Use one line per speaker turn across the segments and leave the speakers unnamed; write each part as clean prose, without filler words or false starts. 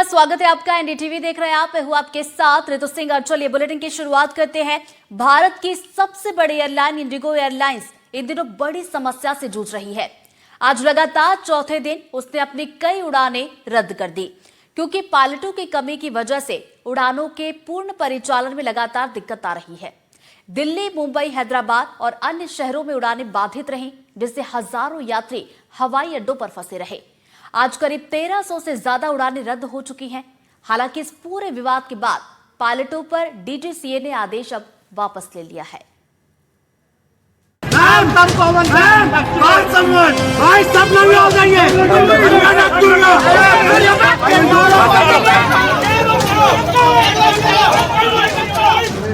नमस्कार, स्वागत है आपका। एनडीटीवी देख रहे हैं आप। हूँ आपके साथ ऋतु सिंह। चलिए बुलेटिन की शुरुआत करते हैं। भारत की सबसे बड़ी एयरलाइन इंडिगो एयरलाइंस इन दिनों बड़ी समस्या से जूझ रही है। आज लगातार चौथे दिन उसने अपनी कई उड़ानें रद्द कर दी क्योंकि पायलटों की कमी की वजह से उड़ानों के पूर्ण परिचालन में लगातार दिक्कत आ रही है। दिल्ली, मुंबई, हैदराबाद और अन्य शहरों में उड़ानें बाधित रहीं, जिससे हजारों यात्री हवाई अड्डों पर फंसे रहे। आज करीब 1300 से ज्यादा उड़ानें रद्द हो चुकी हैं। हालांकि इस पूरे विवाद के बाद पायलटों पर डीजीसीए ने आदेश अब वापस ले लिया है।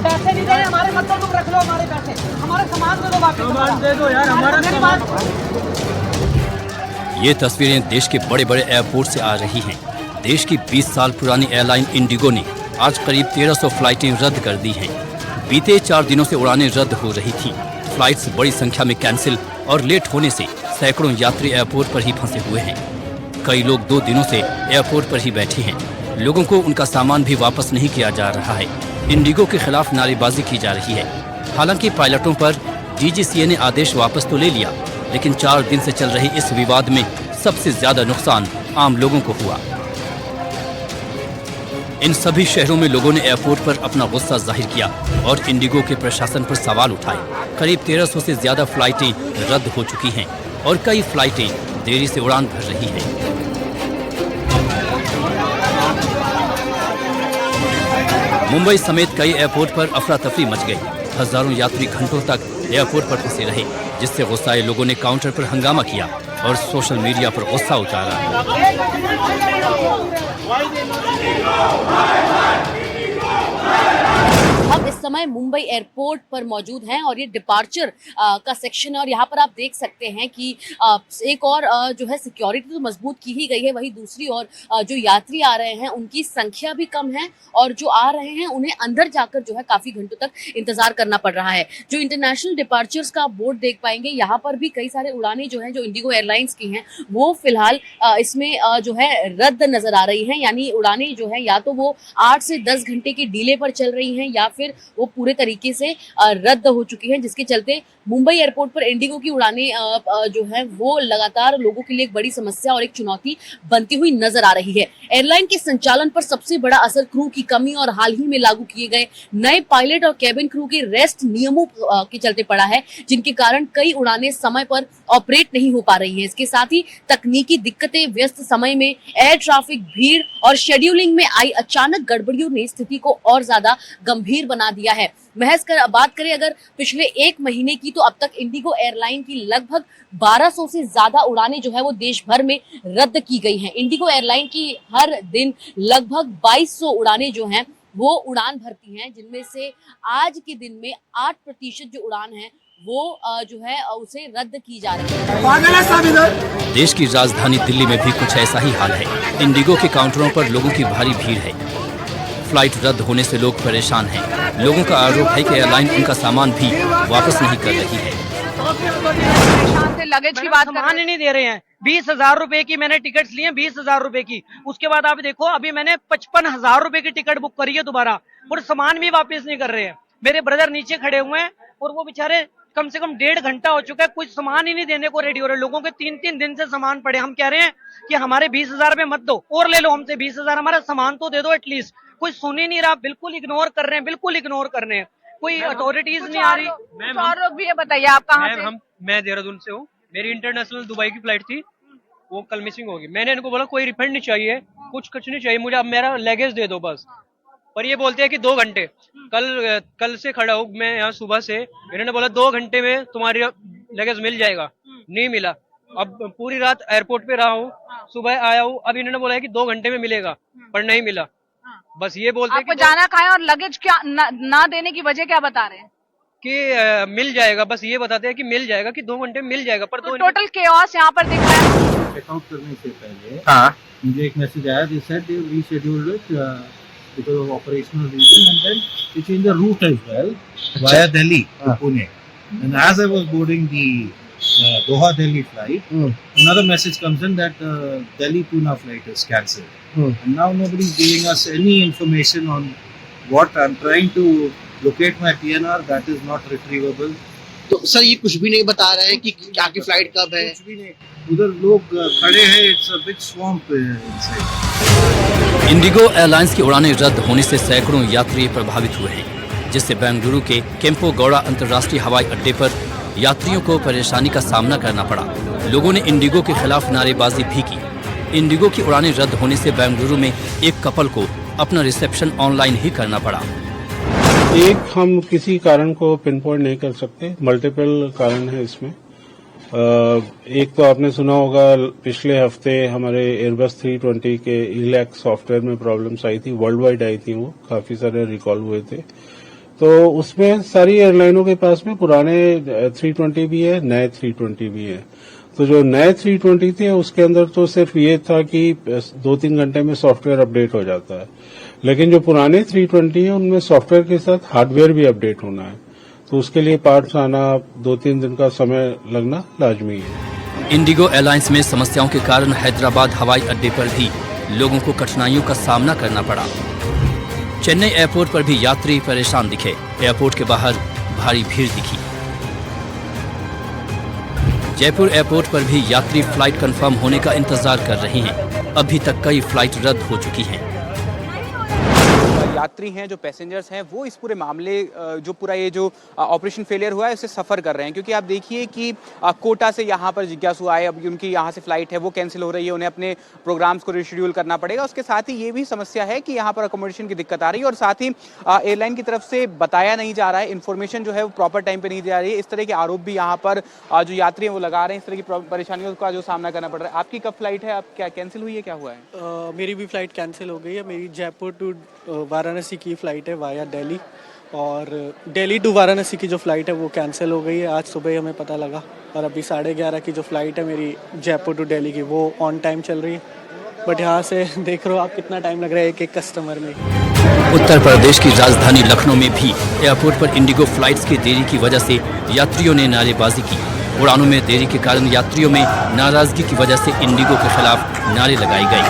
पैसे नहीं दे रहे हमारे, मतलब तुम रख लो हमारे पैसे, हमारा सामान दे दो, वापस सामान दे दो यार हमारा।
ये तस्वीरें देश के बड़े बड़े एयरपोर्ट से आ रही हैं। देश की 20 साल पुरानी एयरलाइन इंडिगो ने आज करीब 1300 फ्लाइटें रद्द कर दी हैं। बीते 4 दिनों से उड़ानें रद्द हो रही थीं। फ्लाइट्स बड़ी संख्या में कैंसिल और लेट होने से सैकड़ों यात्री एयरपोर्ट पर ही फंसे हुए हैं। कई लोग 2 दिनों से एयरपोर्ट पर ही बैठे हैं। लोगों को उनका सामान भी वापस नहीं किया जा रहा है। इंडिगो के खिलाफ नारेबाजी की जा रही है। हालांकि पायलटों पर डीजीसीए ने आदेश वापस तो ले लिया, लेकिन 4 दिन से चल रही इस विवाद में सबसे ज्यादा नुकसान आम लोगों को हुआ। इन सभी शहरों में लोगों ने एयरपोर्ट पर अपना गुस्सा जाहिर किया और इंडिगो के प्रशासन पर सवाल उठाए। करीब 1300 से ज्यादा फ्लाइटें रद्द हो चुकी हैं और कई फ्लाइटें देरी से उड़ान भर रही हैं। मुंबई समेत कई एयरपोर्ट पर अफरा तफरी मच गई। हजारों यात्री घंटों तक एयरपोर्ट पर फंसे रहे, जिससे गुस्साए लोगों ने काउंटर पर हंगामा किया और सोशल मीडिया पर गुस्सा उतारा।
हम इस समय मुंबई एयरपोर्ट पर मौजूद हैं और ये डिपार्चर का सेक्शन है और यहाँ पर आप देख सकते हैं कि एक और जो है सिक्योरिटी तो मजबूत की ही गई है, वहीं दूसरी ओर जो यात्री आ रहे हैं उनकी संख्या भी कम है और जो आ रहे हैं उन्हें अंदर जाकर जो है काफी घंटों तक इंतजार करना पड़ रहा है। जो इंटरनेशनल डिपार्चर्स का बोर्ड देख पाएंगे, यहाँ पर भी कई सारे उड़ानें जो हैं जो इंडिगो एयरलाइंस की हैं वो फिलहाल इसमें जो है रद्द नजर आ रही हैं। यानी उड़ानें जो है या तो वो 8 से 10 घंटे के डिले पर चल रही हैं या फिर वो पूरे तरीके से रद्द हो चुकी हैं, जिसके चलते मुंबई एयरपोर्ट पर इंडिगो की उड़ानें जो है वो लगातार लोगों के लिए एक बड़ी समस्या और एक चुनौती बनती हुई नजर आ रही है। एयरलाइन के संचालन पर सबसे बड़ा असर क्रू की कमी और हाल ही में लागू किए गए नए पायलट और कैबिन क्रू के रेस्ट नियमों के चलते पड़ा है, जिनके कारण कई उड़ानें समय पर ऑपरेट नहीं हो पा रही हैं। इसके साथ ही तकनीकी दिक्कतें, व्यस्त समय में एयर ट्रैफिक, भीड़ और शेड्यूलिंग में आई अचानक गड़बड़ियों ने स्थिति को और ज्यादा गंभीर बना दिया है। बात करें अगर पिछले 1 महीने की, तो अब तक इंडिगो एयरलाइन की लगभग 1200 से ज्यादा उड़ानें जो है वो देश भर में रद्द की गई हैं। इंडिगो एयरलाइन की हर दिन लगभग 2200 उड़ानें जो हैं वो उड़ान भरती हैं, जिनमें से आज के दिन में 8% जो उड़ान है वो जो है उसे रद्द की जा रही है।
देश की राजधानी दिल्ली में भी कुछ ऐसा ही हाल है। इंडिगो के काउंटरों पर लोगों की भारी भीड़ है। फ्लाइट रद्द होने से लोग परेशान हैं। लोगों का आरोप है कि एयरलाइन उनका सामान भी वापस नहीं कर रही है।
लगेज की बात, सामान ही नहीं दे रहे हैं। 20,000 रुपए की मैंने टिकट्स लिए, 20,000 रुपए की। उसके बाद आप देखो अभी मैंने 55,000 रुपए की टिकट बुक करी है दोबारा, और सामान भी वापस नहीं कर रहे हैं। मेरे ब्रदर नीचे खड़े हुए हैं और वो बेचारे कम से कम 1.5 घंटा हो चुका है, कुछ सामान ही नहीं देने को रेडी हो रहे। लोगों के 3-3 दिन से सामान पड़े। हम कह रहे हैं कि हमारे 20,000 रुपए मत दो, और ले लो हमसे 20,000, हमारा सामान तो दे दो एटलीस्ट। कोई सुन ही नहीं रहा, बिल्कुल इग्नोर कर रहे हैं, बिल्कुल इग्नोर कर रहे हैं। कोई अथॉरिटीज नहीं आ रही। और लोग भी है, बताइए आप कहाँ से?
मैं देहरादून से हूँ। मेरी इंटरनेशनल दुबई की फ्लाइट थी, वो कल मिसिंग होगी। मैंने इनको बोला कोई रिफंड नहीं चाहिए, कुछ नहीं चाहिए मुझे, अब मेरा लगेज दे दो बस। पर ये बोलते हैं कि 2 घंटे। कल से खड़ा हूँ मैं यहाँ सुबह से। इन्होंने बोला 2 घंटे में तुम्हारी लगेज मिल जाएगा, नहीं मिला। अब पूरी रात एयरपोर्ट पे रहा हूँ, सुबह आया हूँ, अब इन्होंने बोला है कि 2 घंटे में मिलेगा, पर नहीं मिला। बस ये बोलते हैं
आपको जाना कहाँ है और लगेज क्या ना देने की वजह क्या बता रहे हैं?
कि मिल जाएगा, बस ये बताते हैं कि मिल जाएगा, कि 2 घंटे में मिल जाएगा, पर
तो टोटल केओस यहाँ पर दिख रहा है।
चेकआउट करने से पहले
मुझे एक मैसेज आया, they said they rescheduled it because of operational reason, and then they changed the route as well via Delhi to Pune. And as I was boarding the Doha Delhi flight. Another message comes in that Delhi Pune flight is cancelled. And now nobody is giving us any information on what I'm trying to locate my PNR, that is not retrievable.
तो sir ये कुछ भी नहीं बता रहा है कि आपकी फ्लाइट कब है।
कुछ भी नहीं, उधर लोग खड़े हैं, it's a big swamp inside.
Indigo airlines की उड़ानें रद्द होने से सैकड़ों यात्री प्रभावित हुए हैं, जिससे बेंगलुरु के केम्पो-गौड़ा अंतर्राष्ट्रीय हवाई अड्डे पर यात्रियों को परेशानी का सामना करना पड़ा। लोगों ने इंडिगो के खिलाफ नारेबाजी भी की। इंडिगो की उड़ानें रद्द होने से बेंगलुरु में एक कपल को अपना रिसेप्शन ऑनलाइन ही करना पड़ा।
एक हम किसी कारण को पिन पॉइंट नहीं कर सकते, मल्टीपल कारण है इसमें। एक तो आपने सुना होगा पिछले हफ्ते हमारे एयरबस 320 के इलैक सॉफ्टवेयर में प्रॉब्लम्स आई थी, वर्ल्ड वाइड आई थी, वो काफी सारे रिकॉल हुए थे। तो उसमें सारी एयरलाइनों के पास में पुराने 320 भी है, नए 320 भी है। तो जो नए 320 थे उसके अंदर तो सिर्फ ये था कि 2-3 घंटे में सॉफ्टवेयर अपडेट हो जाता है, लेकिन जो पुराने 320 है उनमें सॉफ्टवेयर के साथ हार्डवेयर भी अपडेट होना है, तो उसके लिए पार्ट्स आना 2-3 दिन का समय लगना लाजमी है।
इंडिगो एयरलाइंस में समस्याओं के कारण हैदराबाद हवाई अड्डे पर भी लोगों को कठिनाइयों का सामना करना पड़ा। चेन्नई एयरपोर्ट पर भी यात्री परेशान दिखे। एयरपोर्ट के बाहर भारी भीड़ दिखी। जयपुर एयरपोर्ट पर भी यात्री फ्लाइट कंफर्म होने का इंतजार कर रहे हैं। अभी तक कई फ्लाइट रद्द हो चुकी हैं।
यात्री हैं, जो पैसेंजर्स हैं, वो इस पूरे मामले जो पूरा ये जो ऑपरेशन फेलियर हुआ है उससे सफ़र कर रहे हैं, क्योंकि आप देखिए कि कोटा से यहाँ पर जिज्ञासु आए, अब उनकी यहाँ से फ्लाइट है वो कैंसिल हो रही है, उन्हें अपने प्रोग्राम्स को रिशेड्यूल करना पड़ेगा। उसके साथ ही ये भी समस्या है कि यहाँ पर अकोमोडेशन की दिक्कत आ रही है, और साथ ही एयरलाइन की तरफ से बताया नहीं जा रहा है, इन्फॉर्मेशन जो है वो प्रॉपर टाइम पर नहीं दी जा रही है। इस तरह के आरोप भी यहाँ पर जो यात्री हैं वो लगा रहे हैं, इस तरह की परेशानियों का जो सामना करना पड़ रहा है। आपकी कब फ्लाइट है, आप क्या कैंसिल हुई है, क्या हुआ है?
मेरी भी फ़्लाइट कैंसिल हो गई है। मेरी जयपुर टू वाराणसी की फ़्लाइट है वाया दिल्ली, और दिल्ली टू वाराणसी की जो फ़्लाइट है वो कैंसिल हो गई है। आज सुबह ही हमें पता लगा, और अभी 11:30 की जो फ़्लाइट है मेरी जयपुर टू दिल्ली की वो ऑन टाइम चल रही है। बट यहाँ से देख रहे हो आप कितना टाइम लग रहा है एक कस्टमर में।
उत्तर प्रदेश की राजधानी लखनऊ में भी एयरपोर्ट पर इंडिगो फ्लाइट्स की देरी की वजह से यात्रियों ने नारेबाजी की। उड़ानों में देरी के कारण यात्रियों में नाराजगी की वजह से इंडिगो के खिलाफ नारे लगाई गई।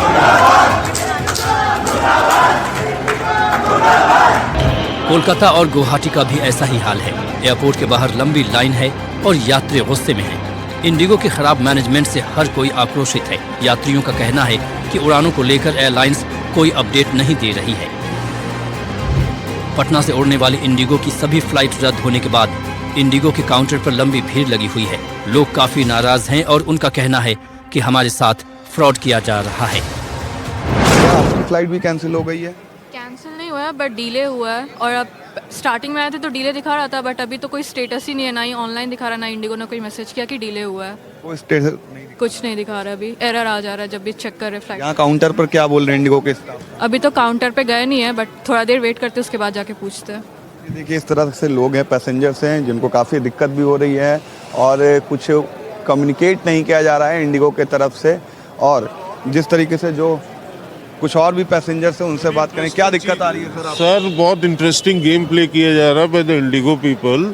कोलकाता और गुवाहाटी का भी ऐसा ही हाल है। एयरपोर्ट के बाहर लंबी लाइन है और यात्री गुस्से में हैं। इंडिगो के खराब मैनेजमेंट से हर कोई आक्रोशित है। यात्रियों का कहना है कि उड़ानों को लेकर एयरलाइंस कोई अपडेट नहीं दे रही है। पटना से उड़ने वाली इंडिगो की सभी फ्लाइट रद्द होने के बाद इंडिगो के काउंटर पर लंबी भीड़ लगी हुई है। लोग काफी नाराज हैं और उनका कहना है कि हमारे साथ फ्रॉड किया जा रहा है।
आपकी फ्लाइट भी कैंसिल हो गई है?
कैंसिल नहीं हुआ है, बट डिले हुआ है। और अब स्टार्टिंग में आए थे तो डिले दिखा रहा था, बट अभी तो कोई स्टेटस ही नहीं है, ना ही ऑनलाइन दिखा रहा, ना इंडिगो ने कोई मैसेज किया कि डिले हुआ है।
कोई स्टेटस नहीं,
कुछ नहीं दिखा रहा, अभी एरर आ जा रहा है जब भी चेक कर रहे फ्लाइट।
यहाँ काउंटर पर क्या बोल रहे हैं इंडिगो के स्टाफ?
अभी तो काउंटर पे गए नहीं है, बट थोड़ा देर वेट करते उसके बाद जाके पूछते हैं।
देखिए, इस तरह से लोग हैं, पैसेंजर्स हैं, जिनको काफ़ी दिक्कत भी हो रही है, और कुछ कम्युनिकेट नहीं किया जा रहा है इंडिगो के तरफ से। और जिस तरीके से जो कुछ और भी पैसेंजर्स हैं उनसे बात करें, क्या दिक्कत आ रही है सर?
सर, बहुत इंटरेस्टिंग गेम प्ले किया जा रहा है बाय द इंडिगो पीपल।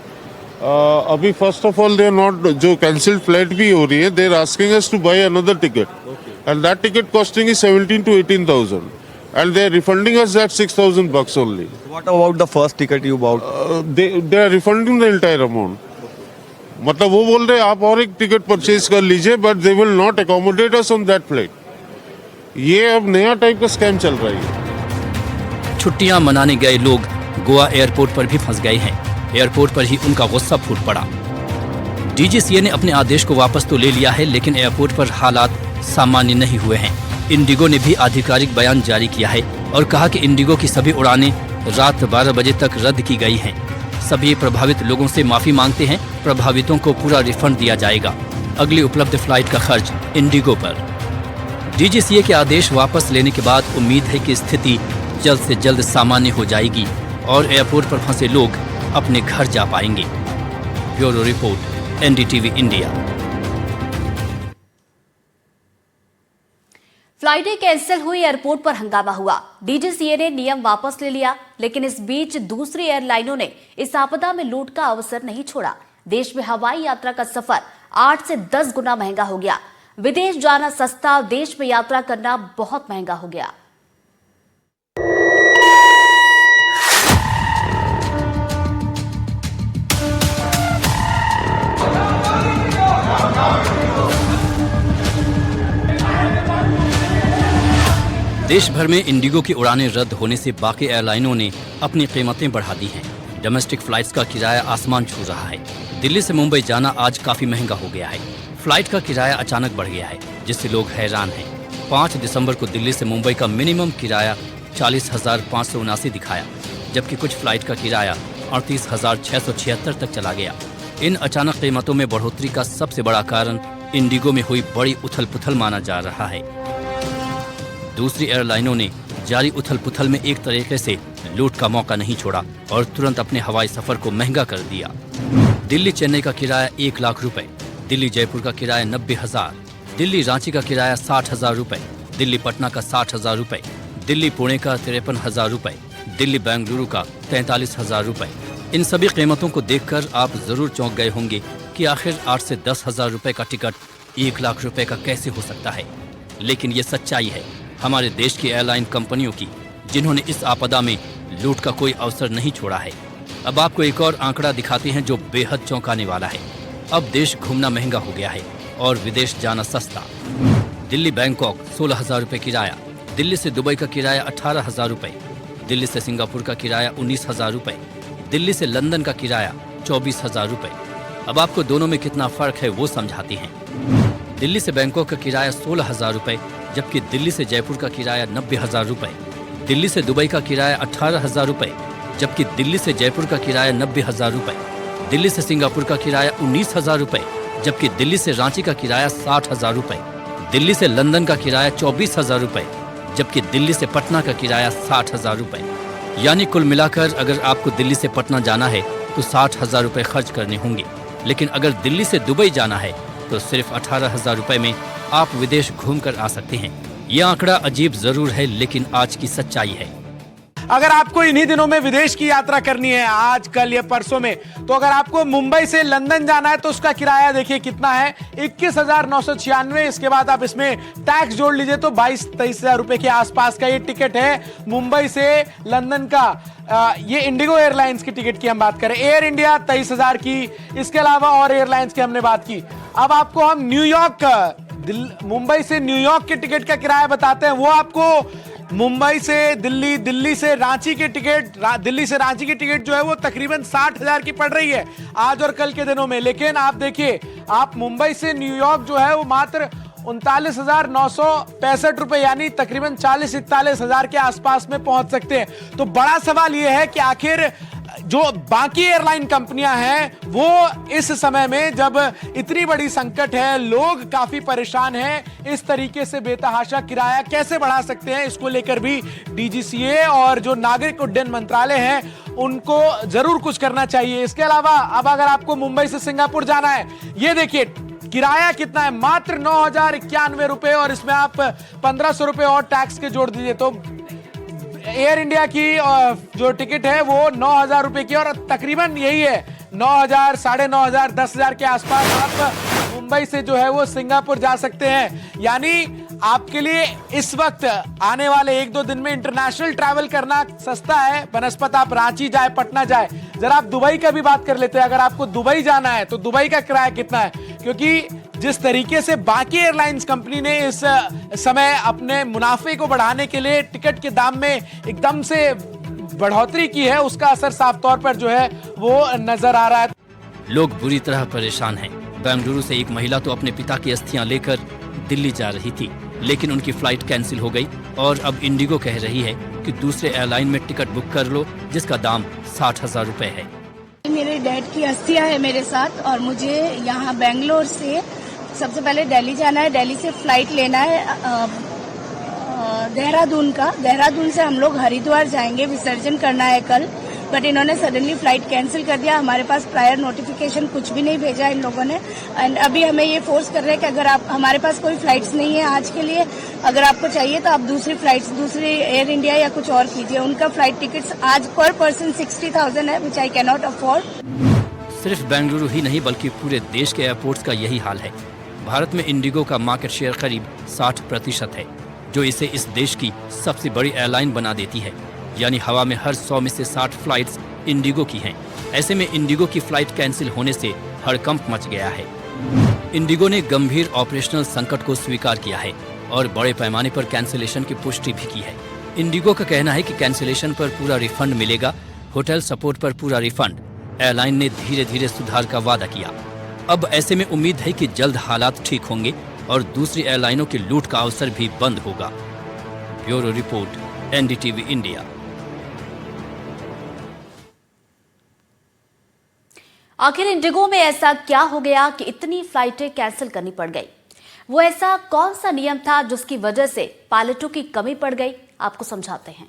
अभी first of all they are not, जो कैंसिल्ड फ्लाइट भी हो रही है, they are asking us to buy another ticket, and that ticket costing is 17,000 to 18,000, and they are refunding us that $6,000 only.
What about the first ticket you bought?
They are refunding the entire amount. मतलब वो बोल रहे हैं आप और एक ticket purchase कर लीजिए, but they will not accommodate us on that flight. ये अब नया टाइप का स्कैम चल रहा है।
छुट्टियां मनाने गए लोग गोवा एयरपोर्ट पर भी फंस गए हैं। एयरपोर्ट पर ही उनका गुस्सा फूट पड़ा। डीजीसीए ने अपने आदेश को वापस तो ले लिया है, लेकिन एयरपोर्ट पर हालात सामान्य नहीं हुए हैं। इंडिगो ने भी आधिकारिक बयान जारी किया है और कहा कि इंडिगो की सभी उड़ानें रात 12 बजे तक रद्द की गई हैं। सभी प्रभावित लोगों से माफी मांगते हैं। प्रभावितों को पूरा रिफंड दिया जाएगा। अगली उपलब्ध फ्लाइट का खर्च इंडिगो पर। डीजीसीए के आदेश वापस लेने के बाद उम्मीद है कि स्थिति जल्द से जल्द सामान्य हो जाएगी और एयरपोर्ट पर फंसे लोग अपने घर जा पाएंगे। Bureau report, NDTV India.
फ्लाइटें कैंसिल हुई, एयरपोर्ट पर हंगामा हुआ। डीजीसीए ने नियम वापस ले लिया, लेकिन इस बीच दूसरी एयरलाइनों ने इस आपदा में लूट का अवसर नहीं छोड़ा। देश में हवाई यात्रा का सफर 8 से 10 गुना महंगा हो गया। विदेश जाना सस्ता, देश में यात्रा करना बहुत महंगा हो गया।
देश भर में इंडिगो की उड़ानें रद्द होने से बाकी एयरलाइनों ने अपनी कीमतें बढ़ा दी हैं। डोमेस्टिक फ्लाइट्स का किराया आसमान छू रहा है। दिल्ली से मुंबई जाना आज काफी महंगा हो गया है। फ्लाइट का किराया अचानक बढ़ गया है, जिससे लोग हैरान हैं। 5 दिसंबर को दिल्ली से मुंबई का मिनिमम किराया 40,579 दिखाया, जबकि कुछ फ्लाइट का किराया 38,676 तक चला गया। इन अचानक कीमतों में बढ़ोतरी का सबसे बड़ा कारण इंडिगो में हुई बड़ी उथल पुथल माना जा रहा है। दूसरी एयरलाइनों ने जारी उथल पुथल में एक तरीके से लूट का मौका नहीं छोड़ा और तुरंत अपने हवाई सफर को महंगा कर दिया। दिल्ली चेन्नई का किराया 1 लाख रुपए, दिल्ली जयपुर का किराया 90,000, दिल्ली रांची का किराया 60,000 रुपए, दिल्ली पटना का 60,000 रुपए, दिल्ली पुणे का 53,000 रुपए, दिल्ली बेंगलुरु का 43,000 रुपए। इन सभी कीमतों को देखकर आप जरूर चौंक गए होंगे कि आखिर 8 से 10,000 रुपए का टिकट 1 लाख रुपए का कैसे हो सकता है। लेकिन ये सच्चाई है हमारे देश की एयरलाइन कंपनियों की, जिन्होंने इस आपदा में लूट का कोई अवसर नहीं छोड़ा है। अब आपको एक और आंकड़ा दिखाते हैं जो बेहद चौंकाने वाला है। अब देश घूमना महंगा हो गया है और विदेश जाना सस्ता। दिल्ली बैंकॉक 16,000 रुपए किराया, दिल्ली से दुबई का किराया 18,000 रुपए, दिल्ली से सिंगापुर का किराया 19,000 रुपए, दिल्ली से लंदन का किराया 24,000 रुपए। अब आपको दोनों में कितना फर्क है वो समझाते हैं। दिल्ली से बैंकॉक का किराया 16,000 रुपए, जबकि दिल्ली से जयपुर का किराया 90,000 रुपए। दिल्ली से दुबई का किराया 18,000 रुपए, जबकि दिल्ली से जयपुर का किराया 90,000 रुपए। दिल्ली से सिंगापुर का किराया 19,000 रुपए, जबकि दिल्ली से रांची का किराया 60,000 रुपए। दिल्ली से लंदन का किराया 24,000 रुपए, जबकि दिल्ली से पटना का किराया 60,000 रुपए। यानी कुल मिलाकर अगर आपको दिल्ली से पटना जाना है तो 60,000 रुपए खर्च करने होंगे, लेकिन अगर दिल्ली से दुबई जाना है तो सिर्फ 18,000 रुपए में आप विदेश घूमकर आ सकते हैं। यह आंकड़ा अजीब जरूर है, लेकिन आज की सच्चाई है।
अगर आपको इन्हीं दिनों में विदेश की यात्रा करनी है, आज कल या परसों में, तो अगर आपको मुंबई से लंदन जाना है तो उसका किराया देखिए कितना है, 21,996। इसके बाद आप इसमें टैक्स जोड़ लीजिए तो 22-23 हजार रुपए के आसपास का ये टिकट है मुंबई से लंदन का। ये इंडिगो एयरलाइंस की टिकट की हम बात करें, एयर इंडिया 23,000 की, इसके अलावा और एयरलाइंस की हमने बात की। अब आपको हम न्यूयॉर्क, मुंबई से न्यूयॉर्क के टिकट का किराया बताते हैं। वो आपको मुंबई से दिल्ली, दिल्ली से रांची की टिकट, दिल्ली से रांची की टिकट जो है वो तकरीबन 60,000 की पड़ रही है आज और कल के दिनों में। लेकिन आप देखिए, आप मुंबई से न्यूयॉर्क जो है वो मात्र 39,965 रुपए, यानी तकरीबन 40-41,000 के आसपास में पहुंच सकते हैं। तो बड़ा सवाल यह है कि आखिर जो बाकी एयरलाइन कंपनियां हैं वो इस समय में जब इतनी बड़ी संकट है, लोग काफी परेशान हैं, इस तरीके से बेतहाशा किराया कैसे बढ़ा सकते हैं, इसको लेकर भी डीजीसीए और जो नागरिक उड्डयन मंत्रालय है उनको जरूर कुछ करना चाहिए। इसके अलावा अब अगर आपको मुंबई से सिंगापुर जाना है, ये देखिए किराया कितना है, मात्र 9,091 रुपए, और इसमें आप 1,500 रुपए और टैक्स के जोड़ दीजिए तो एयर इंडिया की जो टिकट है वो 9,000 रुपए की, और तकरीबन यही है 9,000, 9,500, 10,000 के आसपास आप मुंबई से जो है वो सिंगापुर जा सकते हैं। यानी आपके लिए इस वक्त आने वाले 1-2 दिन में इंटरनेशनल ट्रैवल करना सस्ता है बनस्पत आप रांची जाए, पटना जाए। जरा आप दुबई का भी बात कर लेते हैं। अगर आपको दुबई जाना है तो दुबई का किराया कितना है, क्योंकि जिस तरीके से बाकी एयरलाइंस कंपनी ने इस समय अपने मुनाफे को बढ़ाने के लिए टिकट के दाम में एकदम से बढ़ोतरी की है, उसका असर साफ तौर पर जो है वो नजर आ रहा है।
लोग बुरी तरह परेशान हैं। बेंगलुरु से एक महिला तो अपने पिता की अस्थियां लेकर दिल्ली जा रही थी, लेकिन उनकी फ्लाइट कैंसिल हो गई और अब इंडिगो कह रही है कि दूसरे एयरलाइन में टिकट बुक कर लो जिसका दाम 60,000 रुपए है।
मेरे डैड की अस्थियां है मेरे साथ और मुझे यहाँ बेंगलोर से सबसे पहले दिल्ली जाना है। दिल्ली से फ्लाइट लेना है देहरादून का। देहरादून से हम लोग हरिद्वार जाएंगे, विसर्जन करना है कल, बट इन्होंने सडनली फ्लाइट कैंसिल कर दिया। हमारे पास प्रायर नोटिफिकेशन कुछ भी नहीं भेजा इन लोगों ने, एंड अभी हमें ये फोर्स कर रहे हैं कि अगर आप, हमारे पास कोई फ्लाइट्स नहीं है आज के लिए, अगर आपको चाहिए तो आप दूसरी फ्लाइट्स, दूसरी एयर इंडिया या कुछ और कीजिए। उनका फ्लाइट टिकट्स आज पर पर्सन 60,000 है, विच आई कैन नॉट अफोर्ड।
सिर्फ बेंगलुरु ही नहीं बल्कि पूरे देश के एयरपोर्ट्स का यही हाल है। भारत में इंडिगो का मार्केट शेयर करीब 60% है, जो इसे इस देश की सबसे बड़ी एयरलाइन बना देती है। यानी हवा में हर 100 में से 60 फ्लाइट्स इंडिगो की हैं। ऐसे में इंडिगो की फ्लाइट कैंसिल होने से हड़कंप मच गया है। इंडिगो ने गंभीर ऑपरेशनल संकट को स्वीकार किया है और बड़े पैमाने पर कैंसिलेशन की पुष्टि भी की है। इंडिगो का कहना है कि कैंसिलेशन पर पूरा रिफंड मिलेगा, होटल सपोर्ट पर पूरा रिफंड। एयरलाइन ने धीरे धीरे सुधार का वादा किया। अब ऐसे में उम्मीद है कि जल्द हालात ठीक होंगे और दूसरी एयरलाइनों की लूट का अवसर भी बंद होगा। Bureau report, NDTV India.
आखिर इंडिगो में ऐसा क्या हो गया कि इतनी फ्लाइटें कैंसिल करनी पड़ गई? वो ऐसा कौन सा नियम था जिसकी वजह से पायलटों की कमी पड़ गई? आपको समझाते हैं।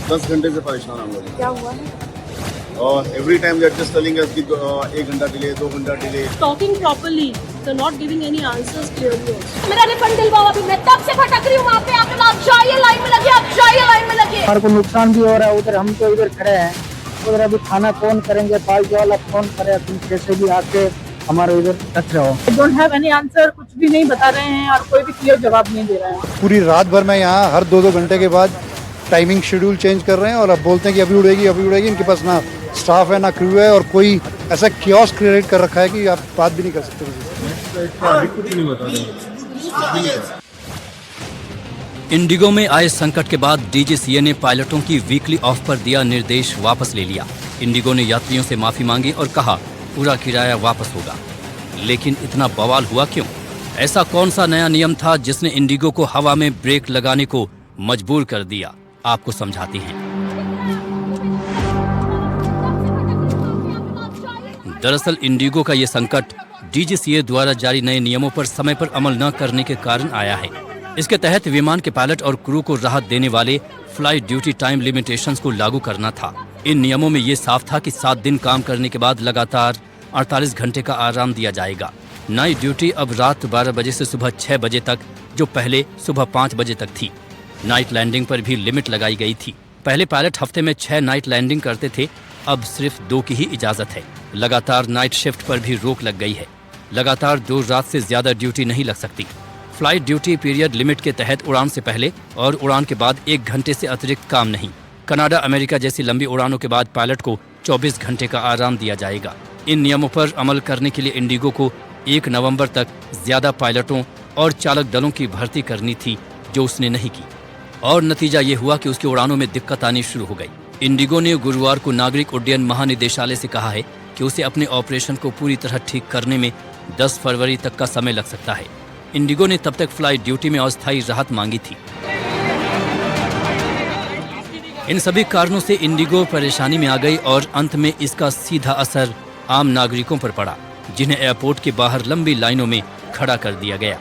10 घंटे से परेशान हम लोग।
क्या हुआ है?
और every time they are just telling us कि 1 घंटा डिले, 2 घंटा delay.
Talking properly, so not giving any answers clearly. मेरा रिफंड दिलवाओ, अभी मैं तब से भटक रही हूँ वहाँ पे। आप जाइए लाइन में लगे, आप जाइए लाइन में लगे।
हमारे को नुकसान भी हो रहा है। उधर हम तो इधर खड़े हैं, उधर अभी खाना कौन करेंगे? पाइप वाला कौन करे? तुम कैसे भी आके हमारे इधर रख रहे हो।
डोंट हैव एनी आंसर, कुछ भी नहीं बता रहे हैं और कोई भी क्लियर जवाब नहीं दे रहा है।
पूरी रात भर मैं यहाँ हर 2-2 घंटे के बाद टाइमिंग शेड्यूल चेंज कर रहे हैं और अब बोलते हैं कि अभी उड़ेगी, अभी उड़ेगी। इनके पास ना स्टाफ है ना क्रू है और कोई ऐसा कियोस्क क्रिएट कर रखा है कि आप बात भी नहीं कर सकते।
इंडिगो में आए संकट के बाद DGCA ने पायलटों की वीकली ऑफ पर दिया निर्देश वापस ले लिया। इंडिगो ने यात्रियों से माफी मांगी और कहा पूरा किराया वापस होगा। लेकिन इतना बवाल हुआ क्यों? ऐसा कौन सा नया नियम था जिसने इंडिगो को हवा में ब्रेक लगाने को मजबूर कर दिया? आपको समझाते हैं। दरअसल इंडिगो का ये संकट DGCA द्वारा जारी नए नियमों पर समय पर अमल न करने के कारण आया है। इसके तहत विमान के पायलट और क्रू को राहत देने वाले फ्लाइट ड्यूटी टाइम लिमिटेशंस को लागू करना था। इन नियमों में ये साफ था कि 7 दिन काम करने के बाद लगातार 48 घंटे का आराम दिया जाएगा। नाइट ड्यूटी अब रात 12 बजे से सुबह 6 बजे तक, जो पहले सुबह 5 बजे तक थी। नाइट लैंडिंग पर भी लिमिट लगाई गई थी। पहले पायलट हफ्ते में 6 नाइट लैंडिंग करते थे, अब सिर्फ 2 की ही इजाजत है। लगातार नाइट शिफ्ट पर भी रोक लग गई है। लगातार 2 रात से ज्यादा ड्यूटी नहीं लग सकती। फ्लाइट ड्यूटी पीरियड लिमिट के तहत उड़ान से पहले और उड़ान के बाद 1 घंटे से अतिरिक्त काम नहीं। कनाडा, अमेरिका जैसी लंबी उड़ानों के बाद पायलट को 24 घंटे का आराम दिया जाएगा। इन नियमों पर अमल करने के लिए इंडिगो को 1 नवंबर तक ज्यादा पायलटों और चालक दलों की भर्ती करनी थी, जो उसने नहीं की। और नतीजा ये हुआ कि उसकी उड़ानों में दिक्कत आनी शुरू हो गई। इंडिगो ने गुरुवार को नागरिक उड्डयन महानिदेशालय से कहा है कि उसे अपने ऑपरेशन को पूरी तरह ठीक करने में 10 फरवरी तक का समय लग सकता है। इंडिगो ने तब तक फ्लाइट ड्यूटी में अस्थायी राहत मांगी थी। इन सभी कारणों से इंडिगो परेशानी में आ गई और अंत में इसका सीधा असर आम नागरिकों पर पड़ा, जिन्हें एयरपोर्ट के बाहर लंबी लाइनों में खड़ा कर दिया गया।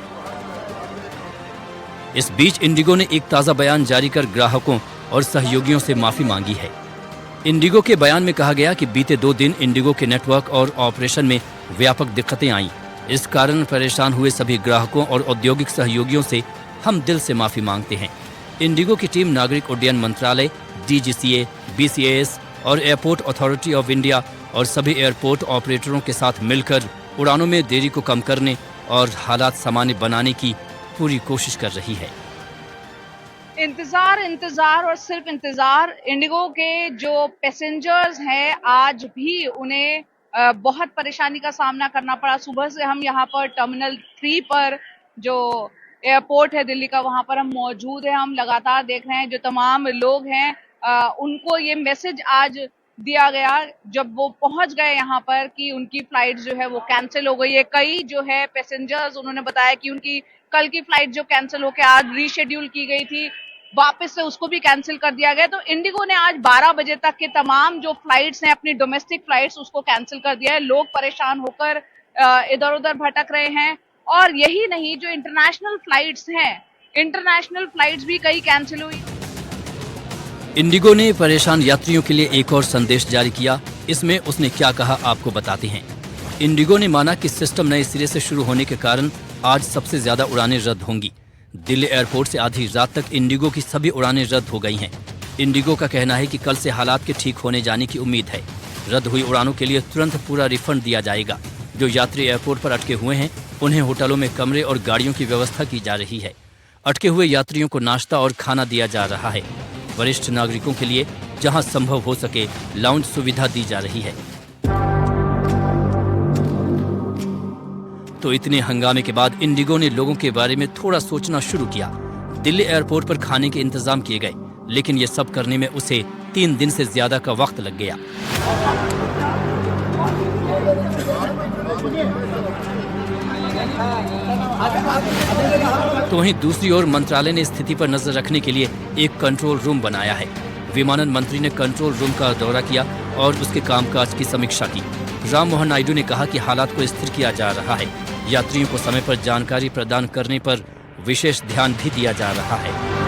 इस बीच इंडिगो ने एक ताज़ा बयान जारी कर ग्राहकों और सहयोगियों से माफी मांगी है। इंडिगो के बयान में कहा गया कि बीते 2 दिन इंडिगो के नेटवर्क और ऑपरेशन में व्यापक दिक्कतें आईं। इस कारण परेशान हुए सभी ग्राहकों और औद्योगिक सहयोगियों से हम दिल से माफी मांगते हैं। इंडिगो की टीम नागरिक उड्डयन मंत्रालय, DGCA, BCAS और एयरपोर्ट अथॉरिटी ऑफ इंडिया और सभी एयरपोर्ट ऑपरेटरों के साथ मिलकर उड़ानों में देरी को कम करने और हालात सामान्य बनाने की पूरी कोशिश कर रही है।
इंतजार और सिर्फ इंतजार। इंडिगो के जो पैसेंजर्स हैं आज भी उन्हें बहुत परेशानी का सामना करना पड़ा। सुबह से हम यहाँ पर टर्मिनल 3 पर जो एयरपोर्ट है दिल्ली का, वहाँ पर हम मौजूद हैं। हम लगातार देख रहे हैं जो तमाम लोग हैं उनको ये मैसेज आज दिया गया जब वो पहुंच गए यहाँ पर कि उनकी फ्लाइट जो है वो कैंसिल हो गई है। कई जो है पैसेंजर्स उन्होंने बताया कि उनकी कल की फ्लाइट जो कैंसिल होकर आज रीशेड्यूल की गई थी, वापस से उसको भी कैंसिल कर दिया गया। तो इंडिगो ने आज 12 बजे तक के तमाम जो फ्लाइट्स हैं अपनी डोमेस्टिक फ्लाइट्स उसको कैंसिल कर दिया है। लोग परेशान होकर इधर उधर भटक रहे हैं। और यही नहीं, जो इंटरनेशनल फ्लाइट्स हैं, इंटरनेशनल फ्लाइट्स भी कई कैंसिल हुई।
इंडिगो ने परेशान यात्रियों के लिए एक और संदेश जारी किया। इसमें उसने क्या कहा आपको बताते हैं। इंडिगो ने माना कि सिस्टम नए सिरे से शुरू होने के कारण आज सबसे ज्यादा उड़ानें रद्द होंगी। दिल्ली एयरपोर्ट से आधी रात तक इंडिगो की सभी उड़ानें रद्द हो गई हैं। इंडिगो का कहना है कि कल से हालात के ठीक होने जाने की उम्मीद है। रद्द हुई उड़ानों के लिए तुरंत पूरा रिफंड दिया जाएगा। जो यात्री एयरपोर्ट पर अटके हुए हैं उन्हें होटलों में कमरे और गाड़ियों की व्यवस्था की जा रही है। अटके हुए यात्रियों को नाश्ता और खाना दिया जा रहा है। वरिष्ठ नागरिकों के लिए जहां संभव हो सके लाउंज सुविधा दी जा रही है। तो इतने हंगामे के बाद इंडिगो ने लोगों के बारे में थोड़ा सोचना शुरू किया। दिल्ली एयरपोर्ट पर खाने के इंतजाम किए गए, लेकिन ये सब करने में उसे 3 दिन से ज्यादा का वक्त लग गया। तो वहीं दूसरी ओर मंत्रालय ने स्थिति पर नजर रखने के लिए एक कंट्रोल रूम बनाया है। विमानन मंत्री ने कंट्रोल रूम का दौरा किया और उसके कामकाज की समीक्षा की। राम मोहन नायडू ने कहा कि हालात को स्थिर किया जा रहा है। यात्रियों को समय पर जानकारी प्रदान करने पर विशेष ध्यान भी दिया जा रहा है।